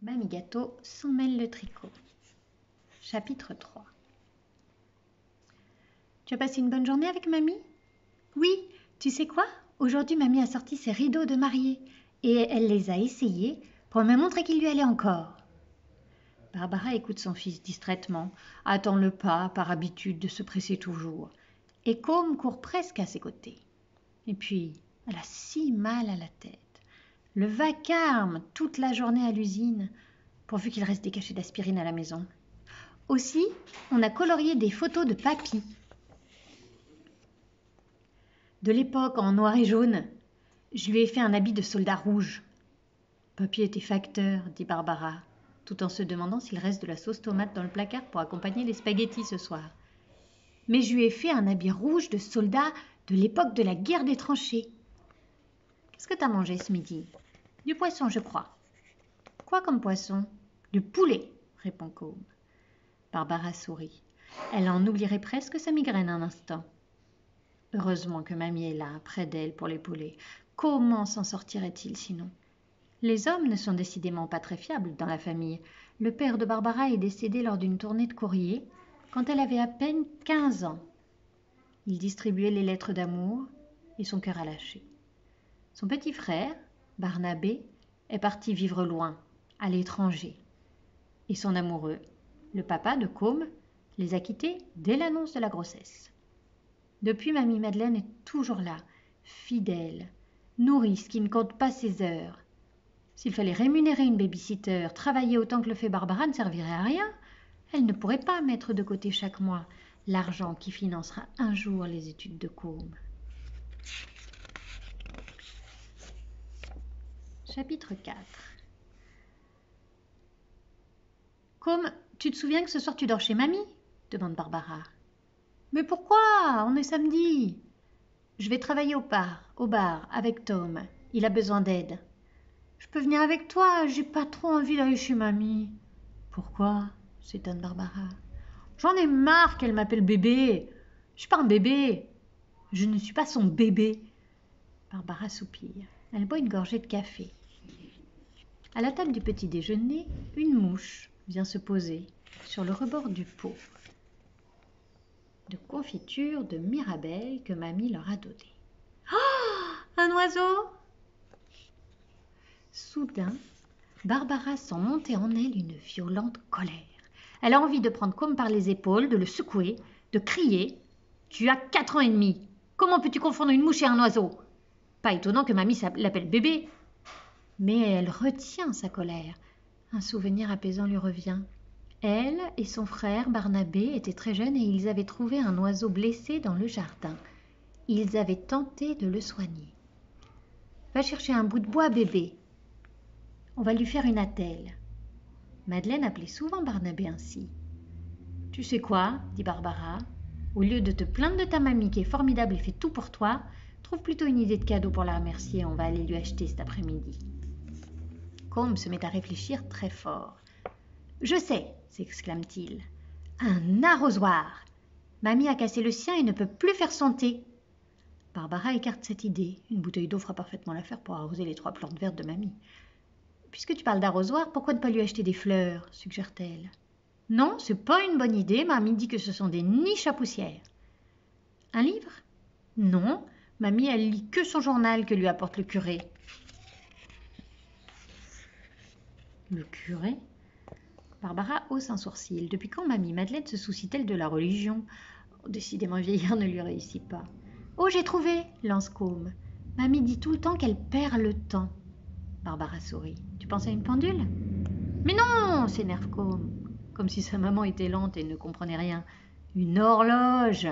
Mamie Gâteau s'emmêle le tricot. Chapitre 3. Tu as passé une bonne journée avec mamie? Oui, tu sais quoi? Aujourd'hui, mamie a sorti ses rideaux de mariée et elle les a essayés pour me montrer qu'il lui allait encore. Barbara écoute son fils distraitement, attend le pas par habitude de se presser toujours, et Côme court presque à ses côtés. Et puis, elle a si mal à la tête. Le vacarme toute la journée à l'usine, pourvu qu'il reste des cachets d'aspirine à la maison. Aussi, on a colorié des photos de papy. De l'époque en noir et jaune, je lui ai fait un habit de soldat rouge. Papy était facteur, dit Barbara, tout en se demandant s'il reste de la sauce tomate dans le placard pour accompagner les spaghettis ce soir. Mais je lui ai fait un habit rouge de soldat de l'époque de la guerre des tranchées. Qu'est-ce que t'as mangé ce midi? Du poisson, je crois. Quoi comme poisson? Du poulet, répond Côme. Barbara sourit. Elle en oublierait presque sa migraine un instant. Heureusement que mamie est là, près d'elle, pour l'épauler. Comment s'en sortirait-il sinon? Les hommes ne sont décidément pas très fiables dans la famille. Le père de Barbara est décédé lors d'une tournée de courrier, quand elle avait à peine 15 ans. Il distribuait les lettres d'amour et son cœur a lâché. Son petit frère, Barnabé, est parti vivre loin, à l'étranger. Et son amoureux, le papa de Côme, les a quittés dès l'annonce de la grossesse. Depuis, mamie Madeleine est toujours là, fidèle, nourrice qui ne compte pas ses heures. S'il fallait rémunérer une baby-sitter, travailler autant que le fait Barbara ne servirait à rien. Elle ne pourrait pas mettre de côté chaque mois l'argent qui financera un jour les études de Côme. Chapitre 4. Côme, tu te souviens que ce soir tu dors chez mamie? Demande Barbara. Mais pourquoi? On est samedi. Je vais travailler au bar, avec Tom. Il a besoin d'aide. Je peux venir avec toi, j'ai pas trop envie d'aller chez mamie. Pourquoi? S'étonne Barbara. J'en ai marre qu'elle m'appelle bébé. Je suis pas un bébé. Je ne suis pas son bébé. Barbara soupire. Elle boit une gorgée de café. À la table du petit déjeuner, une mouche vient se poser sur le rebord du pot de confiture de mirabelle que mamie leur a donné. Oh, un oiseau! Soudain, Barbara sent monter en elle une violente colère. Elle a envie de prendre Côme par les épaules, de le secouer, de crier. « Tu as 4 ans et demi. Comment peux-tu confondre une mouche et un oiseau ?» Pas étonnant que mamie l'appelle bébé. Mais elle retient sa colère. Un souvenir apaisant lui revient. Elle et son frère Barnabé étaient très jeunes et ils avaient trouvé un oiseau blessé dans le jardin. Ils avaient tenté de le soigner. « Va chercher un bout de bois, bébé. On va lui faire une attelle. » Madeleine appelait souvent Barnabé ainsi. « Tu sais quoi, dit Barbara, au lieu de te plaindre de ta mamie qui est formidable et fait tout pour toi, trouve plutôt une idée de cadeau pour la remercier, on va aller lui acheter cet après-midi. » Côme se met à réfléchir très fort. « Je sais, s'exclame-t-il, un arrosoir. Mamie a cassé le sien et ne peut plus faire son thé. » Barbara écarte cette idée. Une bouteille d'eau fera parfaitement l'affaire pour arroser les 3 plantes vertes de mamie. « Puisque tu parles d'arrosoir, pourquoi ne pas lui acheter des fleurs ?» suggère-t-elle. « Non, c'est pas une bonne idée. Mamie dit que ce sont des niches à poussière. »« Un livre ?»« Non, mamie, elle lit que son journal que lui apporte le curé. » Le curé? Barbara hausse un sourcil. Depuis quand mamie Madeleine se soucie-t-elle de la religion? Décidément, vieillard ne lui réussit pas. « Oh, j'ai trouvé !» lance Côme. « Mamie dit tout le temps qu'elle perd le temps. » Barbara sourit. « Tu penses à une pendule ?»« Mais non !» s'énerve Côme, comme si sa maman était lente et ne comprenait rien. « Une horloge !»